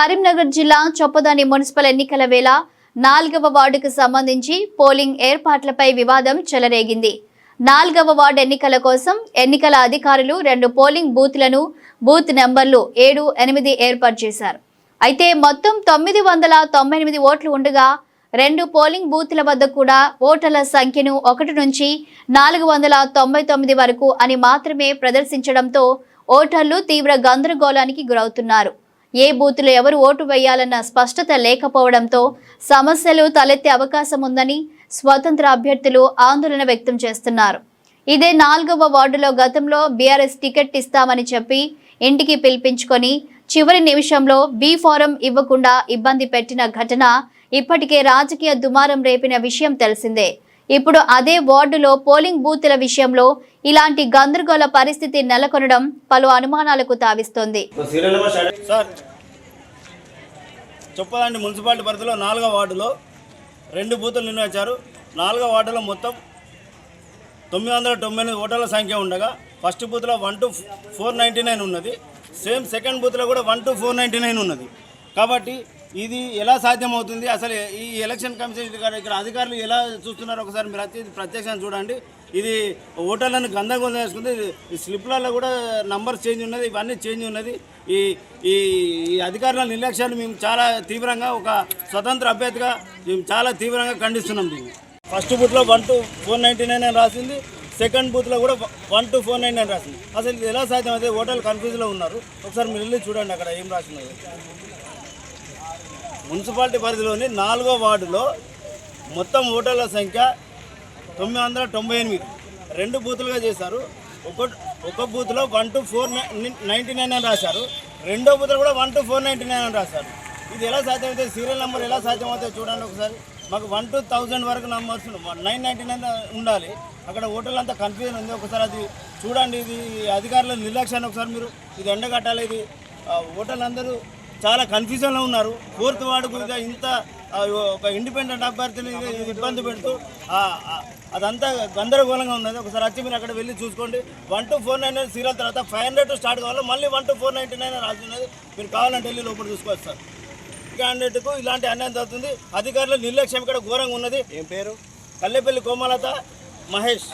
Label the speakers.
Speaker 1: కరీంనగర్ జిల్లా చొప్పదాని మున్సిపల్ ఎన్నికల వేళ 4వ వార్డుకు సంబంధించి పోలింగ్ ఏర్పాట్లపై వివాదం చెలరేగింది. 4వ వార్డు ఎన్నికల కోసం ఎన్నికల అధికారులు 2 పోలింగ్ బూత్లను బూత్ నెంబర్లు 7, 8 ఏర్పాటు చేశారు. అయితే మొత్తం 998 ఓట్లు ఉండగా 2 పోలింగ్ బూత్ల వద్ద కూడా ఓటర్ల సంఖ్యను 1 నుంచి 499 వరకు అని మాత్రమే ప్రదర్శించడంతో ఓటర్లు తీవ్ర గందరగోళానికి గురవుతున్నారు. ఏ బూత్లో ఎవరు ఓటు వేయాలన్న స్పష్టత లేకపోవడంతో సమస్యలు తలెత్తే అవకాశం ఉందని స్వతంత్ర అభ్యర్థులు ఆందోళన వ్యక్తం చేస్తున్నారు. ఇదే 4వ వార్డులో గతంలో బీఆర్ఎస్ టికెట్ ఇస్తామని చెప్పి ఇంటికి పిలిపించుకొని చివరి నిమిషంలో బి ఫారం ఇవ్వకుండా ఇబ్బంది పెట్టిన ఘటన ఇప్పటికే రాజకీయ దుమారం రేపిన విషయం తెలిసిందే. ఇప్పుడు అదే వార్డులో పోలింగ్ బూత్ల విషయంలో ఇలాంటి గందరగోళ పరిస్థితి నెలకొనడం పలు అనుమానాలకు తావిస్తోంది.
Speaker 2: చొప్పదండి మున్సిపాలిటీ పరిధిలో 4వ వార్డులో 2 బూతులు నిర్ణయించారు. 4వ వార్డులో మొత్తం 998 ఓటర్ల సంఖ్య ఉండగా ఫస్ట్ బూత్లో 1 to 499 ఉన్నది. సేమ్ సెకండ్ బూత్లో కూడా 1 to 499 ఉన్నది. కాబట్టి ఇది ఎలా సాధ్యమవుతుంది? అసలు ఈ ఎలక్షన్ కమిషన్ ఇక్కడ అధికారులు ఎలా చూస్తున్నారో ఒకసారి మీరు వచ్చి ప్రత్యక్షంగా చూడండి. ఇది ఓటర్లను గందరగోళం చేసుకుంది. ఈ స్లిప్లలో కూడా నంబర్స్ చేంజ్ ఉన్నది, ఇవన్నీ చేంజ్ ఉన్నది. ఈ ఈ అధికారుల నిర్లక్ష్యాన్ని మేము చాలా తీవ్రంగా ఒక స్వతంత్ర అభ్యర్థిగా మేము చాలా తీవ్రంగా ఖండిస్తున్నాం. దీన్ని ఫస్ట్ బూత్లో 1 to 499 అని రాసింది, సెకండ్ బూత్లో కూడా 1 to 499 రాసింది. అసలు ఇది ఎలా సాధ్యమైతే ఓటర్లు కన్ఫ్యూజ్లో ఉన్నారు. ఒకసారి మీరు వెళ్ళి చూడండి అక్కడ ఏం రాసినది. మున్సిపాలిటీ పరిధిలోని 4వ వార్డులో మొత్తం ఓటర్ల సంఖ్య 998, 2 బూతులుగా చేశారు. ఒక బూత్లో 1 to 499 అని రాశారు, రెండో బూత్లో కూడా 1 to 499 అని రాశారు. ఇది ఎలా సాధ్యమవుతుంది? సీరియల్ నెంబర్ ఎలా సాధ్యమవుతుంది చూడండి ఒకసారి. మాకు 1 to 1000 వరకు నంబర్స్ 999 ఉండాలి. అక్కడ ఓటర్లు అంతా కన్ఫ్యూజన్ ఉంది. ఒకసారి అది చూడండి. ఇది అధికారుల నిర్లక్ష్యాన్ని ఒకసారి మీరు ఇది ఎండగట్టాలి. ఇది ఓటర్లు అందరూ చాలా కన్ఫ్యూజన్లో ఉన్నారు. 4th వార్డుకు ఇంత ఒక ఇండిపెండెంట్ అభ్యర్థిని ఇబ్బంది పెడుతూ అదంతా గందరగోళంగా ఉన్నది. ఒకసారి వచ్చి మీరు అక్కడ వెళ్ళి చూసుకోండి. 1 to 499 సీరియల్ తర్వాత 500 స్టార్ట్ కావాలి, మళ్ళీ 1 to 499 రాసి ఉన్నది. మీరు కావాలంటే వెళ్ళి లోపల చూసుకోవచ్చు సార్. క్యాండిడేట్కు ఇలాంటి అన్యాయం జరుగుతుంది. అధికారుల నిర్లక్ష్యం ఇక్కడ ఘోరంగా ఉన్నది. ఏం పేరు? కల్లెపల్లి కోమలత మహేష్.